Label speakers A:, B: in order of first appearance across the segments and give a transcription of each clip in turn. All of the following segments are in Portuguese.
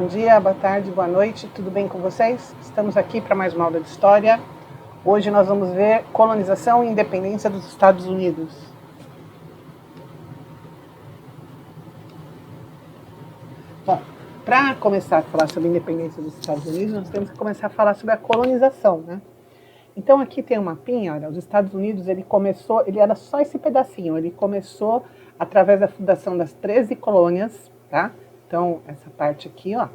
A: bom dia, boa tarde, boa noite, tudo bem com vocês? Estamos aqui para mais uma aula de História. Hoje nós vamos ver colonização e independência dos Estados Unidos. Bom, para começar a falar sobre a independência dos Estados Unidos, nós temos que começar a falar sobre a colonização, né? Então aqui tem um mapinha, olha, os Estados Unidos, ele era só esse pedacinho, ele começou através da fundação das 13 colônias, tá? Então, essa parte aqui, ó,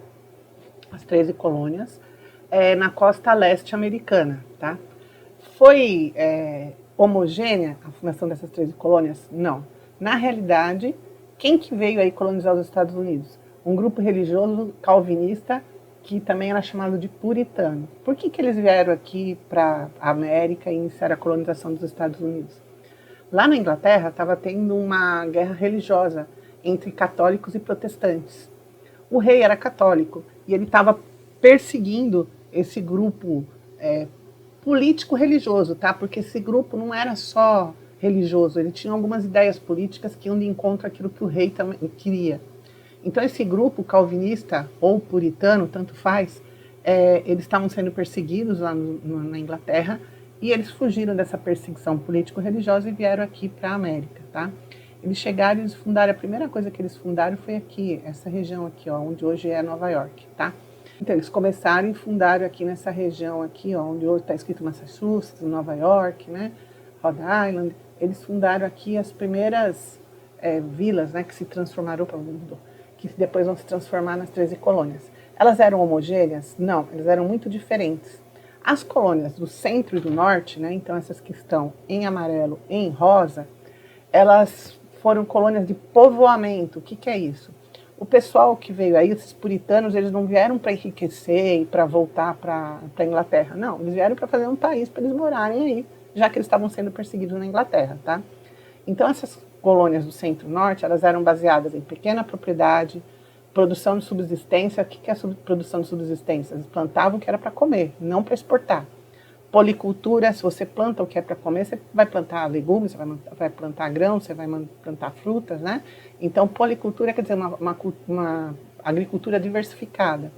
A: as 13 colônias, na costa leste americana, tá? Foi homogênea a fundação dessas 13 colônias? Não. Na realidade, quem que veio aí colonizar os Estados Unidos? Um grupo religioso calvinista que também era chamado de puritano. Por que eles vieram aqui para a América e iniciaram a colonização dos Estados Unidos? Lá na Inglaterra estava tendo uma guerra religiosa entre católicos e protestantes. O rei era católico e ele estava perseguindo esse grupo político-religioso, tá? Porque esse grupo não era só religioso, ele tinha algumas ideias políticas que iam de encontro àquilo que o rei também queria. Então esse grupo calvinista ou puritano, tanto faz, eles estavam sendo perseguidos lá na Inglaterra e eles fugiram dessa perseguição político-religiosa e vieram aqui para a América, tá? Eles chegaram e eles fundaram, a primeira coisa que eles fundaram foi aqui, essa região aqui, ó, onde hoje é Nova York, tá? Então eles começaram e fundaram aqui nessa região aqui, ó, onde hoje está escrito Massachusetts, Nova York, né, Rhode Island. Eles fundaram aqui as primeiras vilas, né, que se transformaram para o mundo, que depois vão se transformar nas 13 colônias. Elas eram homogêneas? Não, elas eram muito diferentes. As colônias do centro e do norte, né, então essas que estão em amarelo e em rosa, elas foram colônias de povoamento. O que é isso? O pessoal que veio aí, esses puritanos, eles não vieram para enriquecer e para voltar para a Inglaterra. Não, eles vieram para fazer um país para eles morarem aí, já que eles estavam sendo perseguidos na Inglaterra, tá? Então essas colônias do centro-norte, elas eram baseadas em pequena propriedade, produção de subsistência. O que é produção de subsistência? Eles plantavam o que era para comer, não para exportar. Policultura, se você planta o que é para comer, você vai plantar legumes, você vai plantar grãos, você vai plantar frutas, né? Então, policultura quer dizer uma agricultura diversificada.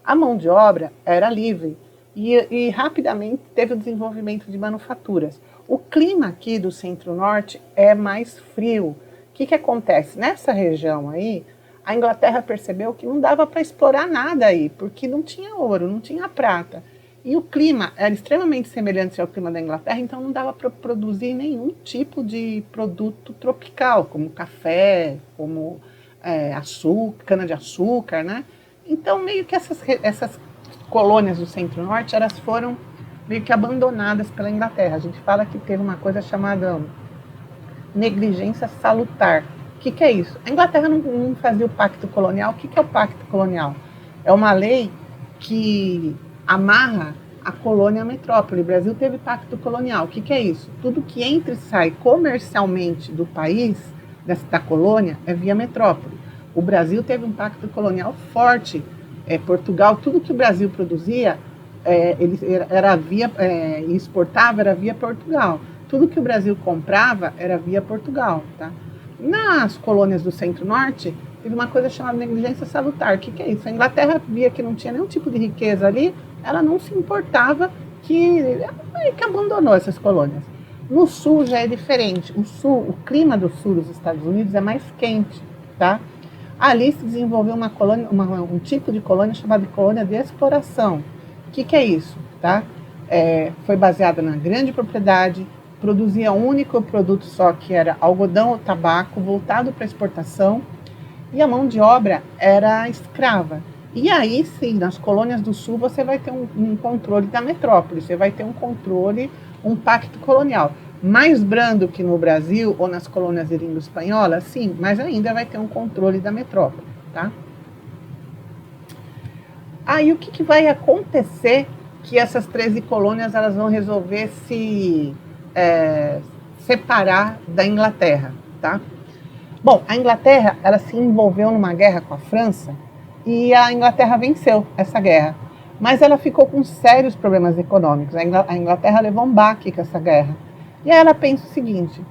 A: A mão de obra era livre e rapidamente teve o desenvolvimento de manufaturas. O clima aqui do centro-norte é mais frio. O que acontece? Nessa região aí, a Inglaterra percebeu que não dava para explorar nada aí, porque não tinha ouro, não tinha prata. E o clima era extremamente semelhante ao clima da Inglaterra, então não dava para produzir nenhum tipo de produto tropical, como café, como açúcar, cana-de-açúcar, né? Então, meio que essas colônias do centro-norte, elas foram meio que abandonadas pela Inglaterra. A gente fala que teve uma coisa chamada negligência salutar. O que é isso? A Inglaterra não fazia o pacto colonial. O que é o pacto colonial? É uma lei que amarra a colônia à metrópole. O Brasil teve pacto colonial. O que é isso? Tudo que entra e sai comercialmente do país, da colônia, é via metrópole. O Brasil teve um pacto colonial forte. Portugal, tudo que o Brasil produzia, e exportava, era via Portugal. Tudo que o Brasil comprava era via Portugal, tá? Nas colônias do centro-norte, teve uma coisa chamada negligência salutar. O que é isso? A Inglaterra via que não tinha nenhum tipo de riqueza ali, ela não se importava, que abandonou essas colônias. No sul já é diferente. O clima do sul dos Estados Unidos é mais quente, tá? Ali se desenvolveu um tipo de colônia chamada de colônia de exploração. O que é isso? Tá? Foi baseada na grande propriedade, produzia um único produto só, que era algodão ou tabaco, voltado para exportação, e a mão de obra era escrava. E aí sim, nas colônias do sul você vai ter um controle da metrópole, você vai ter um controle, um pacto colonial. Mais brando que no Brasil ou nas colônias de língua espanhola, sim, mas ainda vai ter um controle da metrópole, tá? Aí o que vai acontecer que essas 13 colônias elas vão resolver se separar da Inglaterra, tá? Bom, a Inglaterra ela se envolveu numa guerra com a França e a Inglaterra venceu essa guerra, mas ela ficou com sérios problemas econômicos. A Inglaterra levou um baque com essa guerra. E aí ela pensa o seguinte: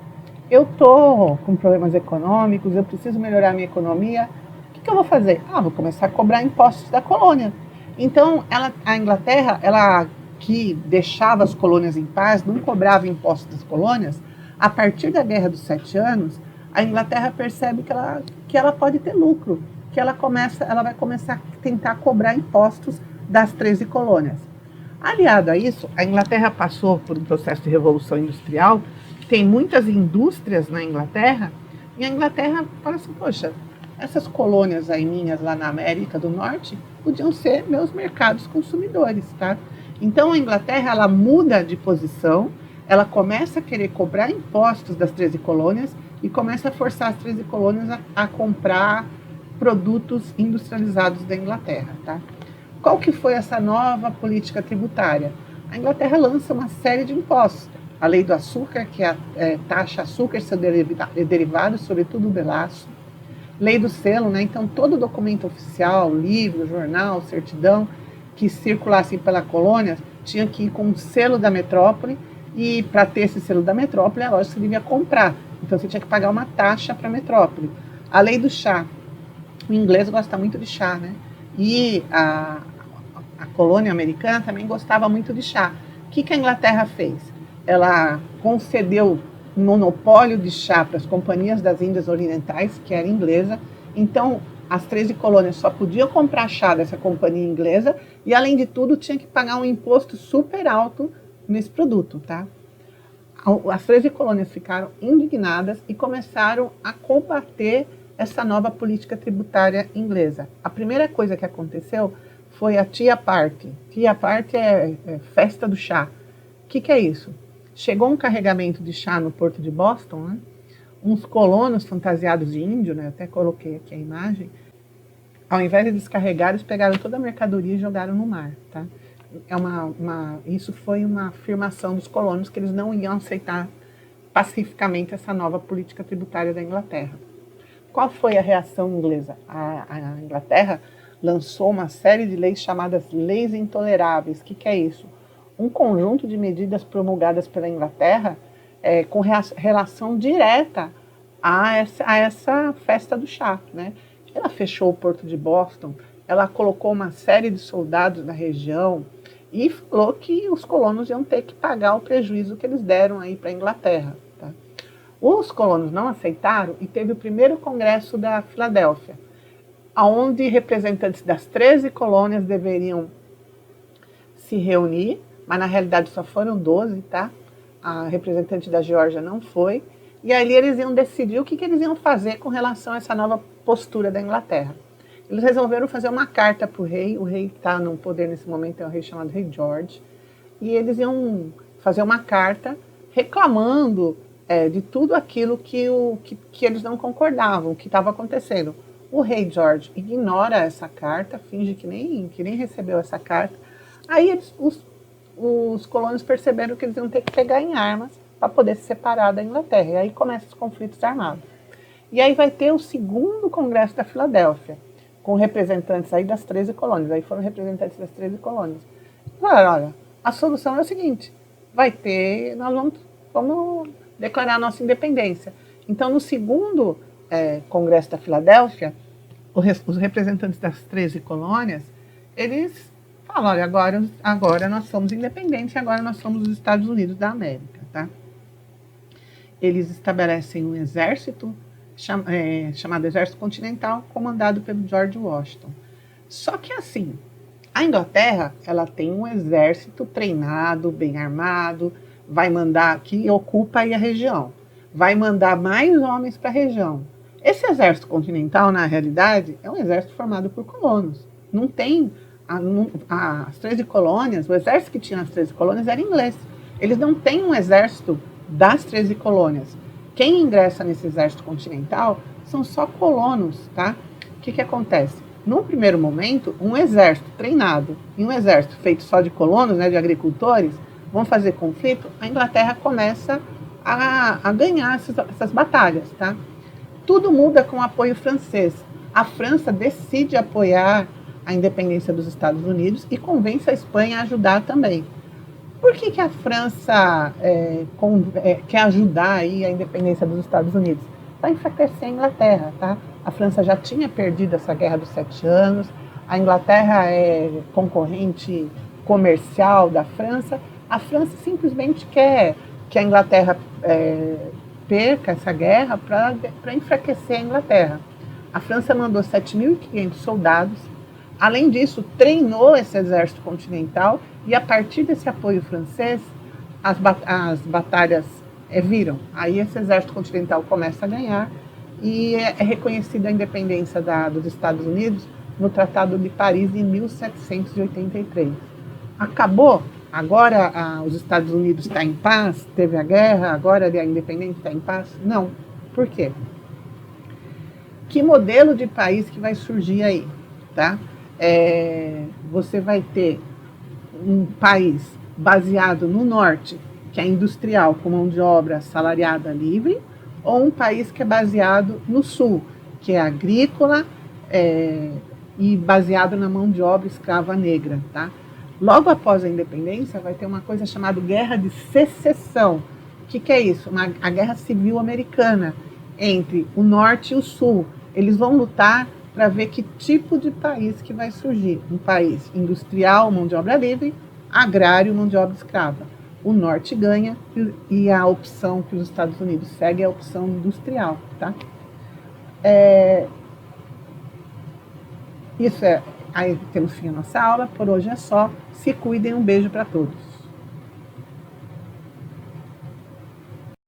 A: eu estou com problemas econômicos, eu preciso melhorar a minha economia, o que que eu vou fazer? Vou começar a cobrar impostos da colônia. Então, a Inglaterra, ela que deixava as colônias em paz, não cobrava impostos das colônias, a partir da Guerra dos 7 Anos, a Inglaterra percebe que ela pode ter lucro, que ela vai começar a tentar cobrar impostos das 13 colônias. Aliado a isso, a Inglaterra passou por um processo de revolução industrial, tem muitas indústrias na Inglaterra, e a Inglaterra fala assim, poxa, essas colônias aí minhas lá na América do Norte podiam ser meus mercados consumidores, tá? Então a Inglaterra, ela muda de posição, ela começa a querer cobrar impostos das 13 colônias e começa a forçar as 13 colônias a comprar produtos industrializados da Inglaterra, tá? Qual que foi essa nova política tributária? A Inglaterra lança uma série de impostos. A lei do açúcar, que taxa açúcar e seus derivados, sobretudo o melaço. Lei do selo, né? Então todo documento oficial, livro, jornal, certidão, que circulasse pela colônia, tinha que ir com um selo da metrópole, e para ter esse selo da metrópole, a loja você devia comprar. Então você tinha que pagar uma taxa para a metrópole. A lei do chá. O inglês gosta muito de chá, né? E a colônia americana também gostava muito de chá. O que a Inglaterra fez? Ela concedeu monopólio de chá para as companhias das Índias Orientais, que era inglesa. Então, as 13 colônias só podiam comprar chá dessa companhia inglesa e, além de tudo, tinha que pagar um imposto super alto nesse produto, tá? As 13 colônias ficaram indignadas e começaram a combater essa nova política tributária inglesa. A primeira coisa que aconteceu foi a Tea Party. Tea Party é festa do chá. O que é isso? Chegou um carregamento de chá no porto de Boston, né? Uns colonos fantasiados de índio, né? Eu até coloquei aqui a imagem. Ao invés de descarregar, eles pegaram toda a mercadoria e jogaram no mar, tá? Isso foi uma afirmação dos colonos que eles não iam aceitar pacificamente essa nova política tributária da Inglaterra. Qual foi a reação inglesa? A Inglaterra lançou uma série de leis chamadas leis intoleráveis. O que é isso? Um conjunto de medidas promulgadas pela Inglaterra com relação direta a essa festa do chá, né? Ela fechou o porto de Boston, ela colocou uma série de soldados na região e falou que os colonos iam ter que pagar o prejuízo que eles deram aí para a Inglaterra. Tá? Os colonos não aceitaram e teve o primeiro congresso da Filadélfia, onde representantes das 13 colônias deveriam se reunir, mas na realidade só foram 12, tá? A representante da Geórgia não foi. E ali eles iam decidir o que eles iam fazer com relação a essa nova postura da Inglaterra. Eles resolveram fazer uma carta para o rei que está no poder nesse momento é o rei chamado Rei George, e eles iam fazer uma carta reclamando de tudo aquilo que eles não concordavam, que estava acontecendo. O Rei George ignora essa carta, finge que nem recebeu essa carta. Aí os colonos perceberam que eles iam ter que pegar em armas para poder se separar da Inglaterra. E aí começam os conflitos armados. E aí vai ter o segundo Congresso da Filadélfia, com representantes aí das 13 colônias. Aí foram representantes das 13 colônias. Falaram, olha, a solução é o seguinte, nós vamos declarar a nossa independência. Então, no segundo Congresso da Filadélfia, os representantes das 13 colônias, eles falam, olha, agora nós somos independentes, agora nós somos os Estados Unidos da América, tá? Eles estabelecem um exército chamado Exército Continental, comandado pelo George Washington. Só que assim, a Inglaterra, ela tem um exército treinado, bem armado, vai mandar, que ocupa aí a região, vai mandar mais homens para a região. Esse exército continental, na realidade, é um exército formado por colonos. Não tem as 13 colônias, o exército que tinha as 13 colônias era inglês. Eles não têm um exército das 13 colônias. Quem ingressa nesse exército continental são só colonos, tá? O que acontece? Num primeiro momento, um exército treinado e um exército feito só de colonos, né, de agricultores, vão fazer conflito, a Inglaterra começa a ganhar essas batalhas, tá? Tudo muda com o apoio francês. A França decide apoiar a independência dos Estados Unidos e convence a Espanha a ajudar também. Por que a França quer ajudar aí a independência dos Estados Unidos? para enfraquecer a Inglaterra, tá? A França já tinha perdido essa Guerra dos 7 Anos, a Inglaterra é concorrente comercial da França, a França simplesmente quer que a Inglaterra perca essa guerra para enfraquecer a Inglaterra. A França mandou 7.500 soldados, além disso, treinou esse exército continental e a partir desse apoio francês, as batalhas viram. Aí esse exército continental começa a ganhar e é reconhecida a independência dos Estados Unidos no Tratado de Paris em 1783. Acabou? Agora os Estados Unidos estão em paz? Teve a guerra, agora a independência está em paz? Não. Por quê? Que modelo de país que vai surgir aí? Tá? Você vai ter um país baseado no norte, que é industrial, com mão de obra assalariada livre, ou um país que é baseado no sul, que é agrícola e baseado na mão de obra escrava negra. Tá? Logo após a independência, vai ter uma coisa chamada Guerra de Secessão. O que é isso? A Guerra Civil Americana, entre o norte e o sul. Eles vão lutar para ver que tipo de país que vai surgir. Um país industrial, mão de obra livre, agrário, mão de obra escrava. O norte ganha e a opção que os Estados Unidos seguem é a opção industrial. Tá? Isso aí temos fim a nossa aula. Por hoje é só. Se cuidem, um beijo para todos.